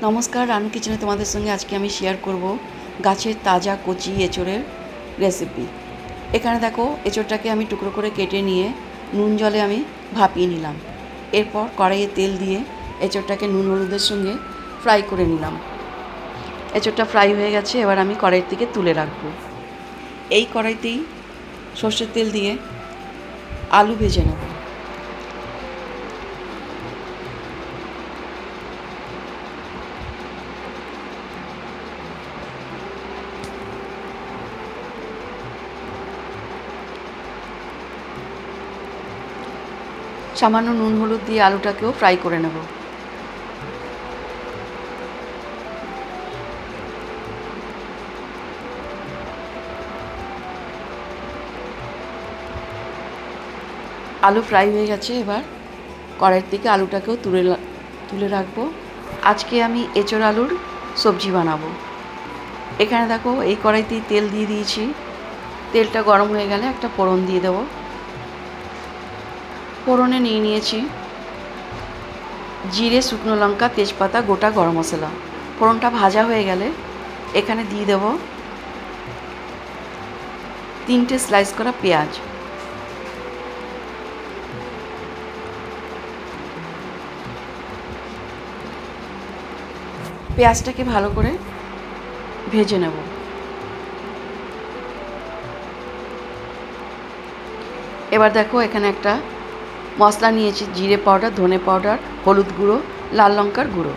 নমস্কার, রানু কিচেনে তোমাদের সঙ্গে আজকে আমি শেয়ার করব গাছের তাজা কচি এঁচোড়ের রেসিপি। এখানে দেখো, এঁচোড়টাকে আমি টুকরো করে কেটে নিয়ে নুন জলে আমি ভাপিয়ে নিলাম। এরপর কড়াইয়ে তেল দিয়ে এঁচোড়টাকে নুন হলুদের সঙ্গে ফ্রাই করে নিলাম। এঁচোড়টা ফ্রাই হয়ে গেছে, এবার আমি কড়াই থেকে তুলে রাখবো। এই কড়াইতেই সর্ষের তেল দিয়ে আলু ভেজে নেব। সামান্য নুন হলুদ দিয়ে আলুটাকেও ফ্রাই করে নেব। আলু ফ্রাই হয়ে গেছে, এবার কড়াইয়ের থেকে আলুটাকেও তুলে রাখবো। আজকে আমি এঁচোড় আলুর সবজি বানাবো। এখানে দেখো, এই কড়াইতেই তেল দিয়ে দিয়েছি। তেলটা গরম হয়ে গেলে একটা ফোড়ন দিয়ে দেবো। ফোড়নে নিয়ে নিয়েছি জিরে, শুকনো লঙ্কা, তেজপাতা, গোটা গরম মশলা। ফোড়নটা ভাজা হয়ে গেলে এখানে দিয়ে দেবো 3টে স্লাইস করা পেঁয়াজ। পেঁয়াজটাকে ভালো করে ভেজে নেব। এবার দেখো, এখানে একটা মশলা নিয়েছি, জিরে পাউডার, ধনে পাউডার, হলুদ গুঁড়ো, লাল লঙ্কার গুঁড়ো।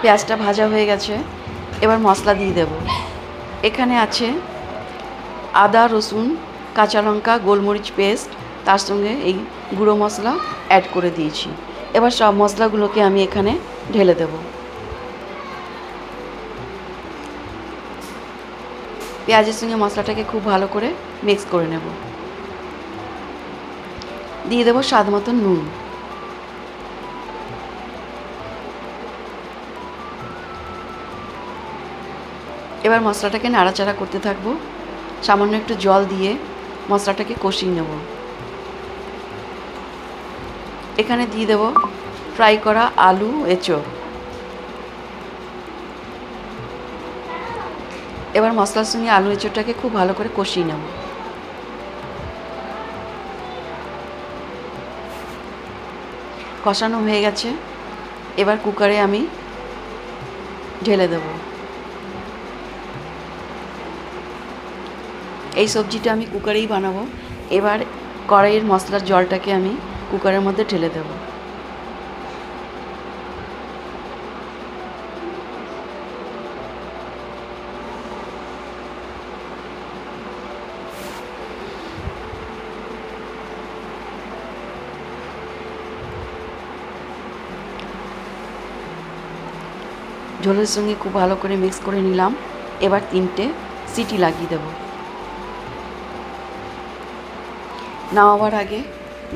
পেঁয়াজটা ভাজা হয়ে গেছে, এবার মশলা দিয়ে দেব। এখানে আছে আদা, রসুন, কাঁচা লঙ্কা, গোলমরিচ পেস্ট, তার সঙ্গে এই গুঁড়ো মশলা অ্যাড করে দিয়েছি। এবার সব মশলাগুলোকে আমি এখানে ঢেলে দেব। পেঁয়াজের সঙ্গে মশলাটাকে খুব ভালো করে মিক্স করে নেব। দিয়ে দেব স্বাদ মতো নুন। এবার মশলাটাকে নাড়াচাড়া করতে থাকবো। সামান্য একটু জল দিয়ে মশলাটাকে কষিয়ে নেব। এখানে দিয়ে দেব ফ্রাই করা আলু, এঁচোড়। এবার মশলার সঙ্গে আলু এঁচোড়টাকে খুব ভালো করে কষিয়ে নেব। কষানো হয়ে গেছে, এবার কুকারে আমি ঢেলে দেব। এই সবজিটা আমি কুকারেই বানাবো। এবার কড়াইয়ের মশলার জলটাকে আমি কুকারের মধ্যে ঢেলে দেব। ঝোলের সঙ্গে খুব ভালো করে মিক্স করে নিলাম। এবার 3টে সিটি লাগিয়ে দেব। নামাবার আগে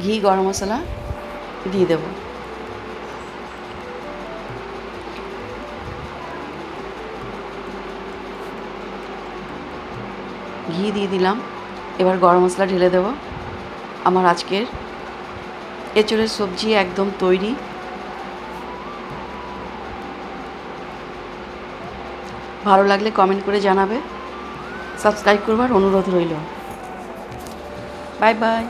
ঘি, গরম মশলা দিয়ে দেব। ঘি দিয়ে দিলাম, এবার গরম মশলা ঢেলে দেব। আমার আজকের এঁচোড়ের সবজি একদম তৈরি। ভালো লাগলে কমেন্ট করে জানাবে। সাবস্ক্রাইব করবার অনুরোধ রইল। Bye bye.